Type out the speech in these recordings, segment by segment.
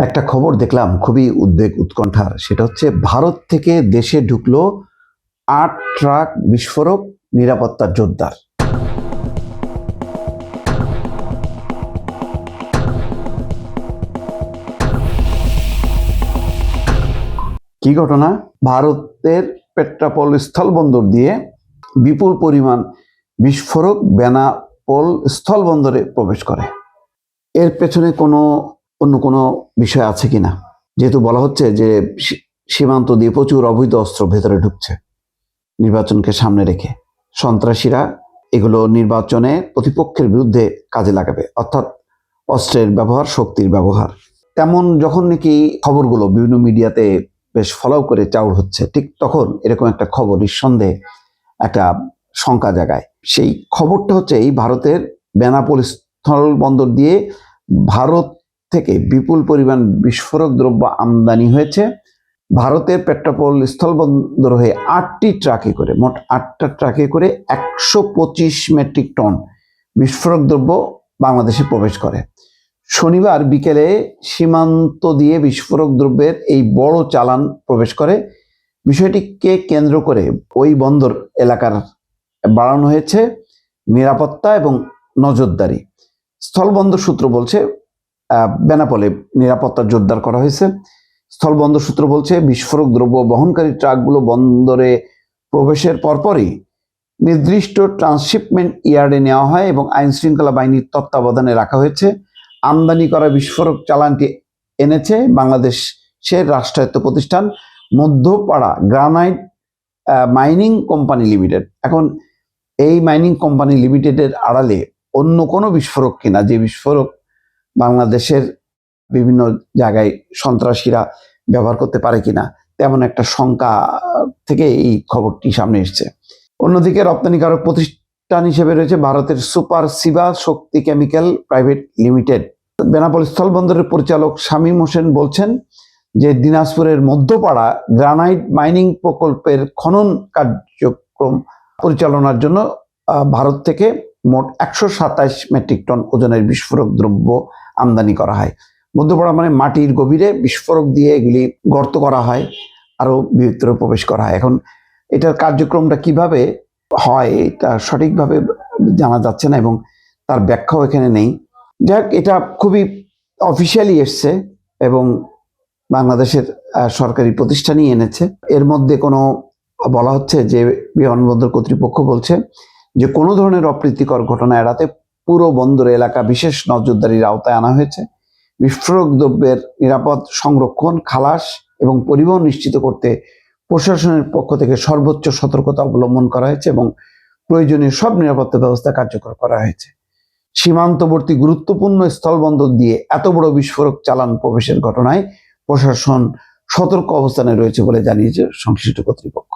একটা খবর দেখলাম খুবই উদ্বেগ উৎকণ্ঠার। সেটা হচ্ছে ভারত থেকে দেশে ঢুকলো ৮ ট্রাক বিস্ফোরক নিরাপত্তা জোরদার। কি ঘটনা? ভারতের পেট্রাপোল স্থলবন্দর দিয়ে বিপুল পরিমাণ বিস্ফোরক বেনাপোল স্থলবন্দরে প্রবেশ করে। এর পেছনে অন্য কোনো বিষয় আছে কিনা? যেহেতু বলা হচ্ছে যে সীমান্ত দিয়ে প্রচুর অবৈধ অস্ত্র ভেতরে ঢুকছে নির্বাচনকে সামনে রেখে। সন্ত্রাসীরা এগুলো নির্বাচনে প্রতিপক্ষের বিরুদ্ধে কাজে লাগাবে, অর্থাৎ অস্ত্রের ব্যবহার, শক্তির ব্যবহার। তেমন যখন নাকি খবরগুলো বিভিন্ন মিডিয়াতে বেশ ফলো করে চাউর হচ্ছে, ঠিক তখন এরকম একটা খবর নিঃসন্দেহে একটা শঙ্কা জাগায়। সেই খবরটা হচ্ছে এই ভারতের বেনাপোল স্থলবন্দর দিয়ে ভারত থেকে বিপুল পরিমাণ বিস্ফোরক দ্রব্য আমদানি হয়েছে। ভারতের পেট্রাপোল স্থলবন্দর হয়ে ৮টি ট্রাকে করে, মোট ৮টা ট্রাকে করে ১২৫ মেট্রিক টন বিস্ফোরক দ্রব্য বাংলাদেশে প্রবেশ করে। শনিবার বিকেলে সীমান্ত দিয়ে বিস্ফোরক দ্রব্যের এই বড় চালান প্রবেশ করে। বিষয়টিকে কেন্দ্র করে ওই বন্দর এলাকার বাড়ানো হয়েছে নিরাপত্তা এবং নজরদারি। স্থলবন্দর সূত্র বলছে বেনাপোলে নিরাপত্তা জোরদার করা হয়েছে। স্থলবন্দর সূত্র বলছে বিস্ফোরক দ্রব্য বহনকারী ট্রাকগুলো বন্দরে প্রবেশের পরপরই নির্দিষ্ট ট্রান্সশিপমেন্ট ইয়ার্ডে নেওয়া হয় এবং আইন শৃঙ্খলা বাহিনীর তত্ত্বাবধানে রাখা হয়েছে। আমদানি করা বিস্ফোরক চালানটি এনেছে বাংলাদেশের রাষ্ট্রায়ত্ত প্রতিষ্ঠান Madhyapara granite mining company limited. এখন এই মাইনিং কোম্পানি লিমিটেডের আড়ালে অন্য কোনো বিস্ফোরক কিনা, যে বিস্ফোরক বাংলাদেশের বিভিন্ন জায়গায় সন্ত্রাসীরা ব্যবহার করতে পারে কিনা, তেমন একটা শঙ্কা থেকে এই খবরটি সামনে এসছে। অন্যদিকে রপ্তানিকারক প্রতিষ্ঠান হিসেবে রয়েছে ভারতের সুপার সিবা শক্তি কেমিক্যাল প্রাইভেট লিমিটেড। বেনাপোল স্থলবন্দরের পরিচালক শামীম হোসেন বলছেন যে দিনাজপুরের মধ্যপাড়া গ্রানাইট মাইনিং প্রকল্পের খনন কার্যক্রম পরিচালনার জন্য ভারত থেকে মোট ১২৭ মেট্রিক টন ওজনের বিস্ফোরক দ্রব্য আমদানি করা হয়। মধ্যপাড়া মানে মাটির গভীরে বিস্ফোরক দিয়ে এগুলি গর্ত করা হয়, আরও ভিতরে প্রবেশ করা হয়। এখন এটার কার্যক্রমটা কিভাবে হয় এটা সঠিকভাবে জানা যাচ্ছে না এবং তার ব্যাখ্যাও এখানে নেই। যাক, এটা খুবই অফিসিয়ালি এসছে এবং বাংলাদেশের সরকারি প্রতিষ্ঠানই এনেছে। এর মধ্যে বলা হচ্ছে যে বিমানবন্দর কর্তৃপক্ষ বলছে যে কোনো ধরনের অপ্রীতিকর ঘটনা এড়াতে পুরো বন্দর এলাকা বিশেষ নজরদারির আওতায় আনা হয়েছে। বিস্ফোরক দ্রব্যের নিরাপদ সংরক্ষণ, খালাস এবং পরিবহন নিশ্চিত করতে প্রশাসনের পক্ষ থেকে সর্বোচ্চ সতর্কতা অবলম্বন করা হয়েছে এবং প্রয়োজনীয় সব নিরাপত্তা ব্যবস্থা কার্যকর করা হয়েছে। সীমান্তবর্তী গুরুত্বপূর্ণ স্থলবন্দর দিয়ে এত বড় বিস্ফোরক চালান প্রবেশের ঘটনায় প্রশাসন সতর্ক অবস্থানে রয়েছে বলে জানিয়েছে সংশ্লিষ্ট কর্তৃপক্ষ।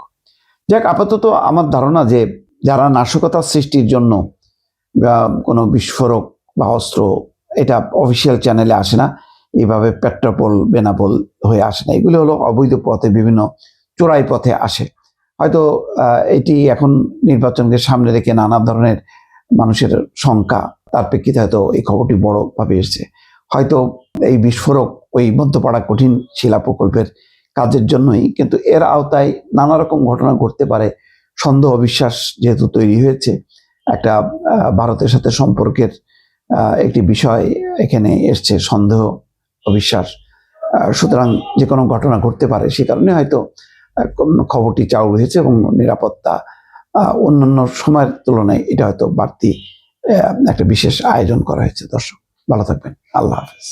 যাক, আপাতত আমার ধারণা যে যারা নাশকতা সৃষ্টির জন্য কোনো বিস্ফোরক বা অস্ত্র, এটা অফিসিয়াল চ্যানেলে আসে না, এইভাবে পেট্রাপোল বেনাপোল হয়ে আসে না, এগুলো হলো অবৈধ পথে, বিভিন্ন চোরাই পথে আসে। হয়তো এটি এখন নির্বাচনকে সামনে রেখে নানা ধরনের মানুষের শঙ্কা, তার প্রেক্ষিতে হয়তো এই খবরটি বড়ভাবে এসছে। হয়তো এই বিস্ফোরক ওই মধ্যপাড়া কঠিন শিলা প্রকল্পের কাজের জন্যই, কিন্তু এর আওতায় নানা রকম ঘটনা ঘটতে পারে। সন্দেহ অবিশ্বাস যেহেতু তৈরি হয়েছে, একটা ভারতের সাথে সম্পর্কের একটি বিষয় এখানে এসছে, সন্দেহ অবিশ্বাস, সুতরাং যে কোনো ঘটনা ঘটতে পারে। সে কারণে হয়তো খবরটি চাউর হয়েছে এবং নিরাপত্তা অন্যান্য সময়ের তুলনায় এটা হয়তো বাড়তি একটা বিশেষ আয়োজন করা হয়েছে। দর্শক ভালো থাকবেন, আল্লাহ হাফেজ।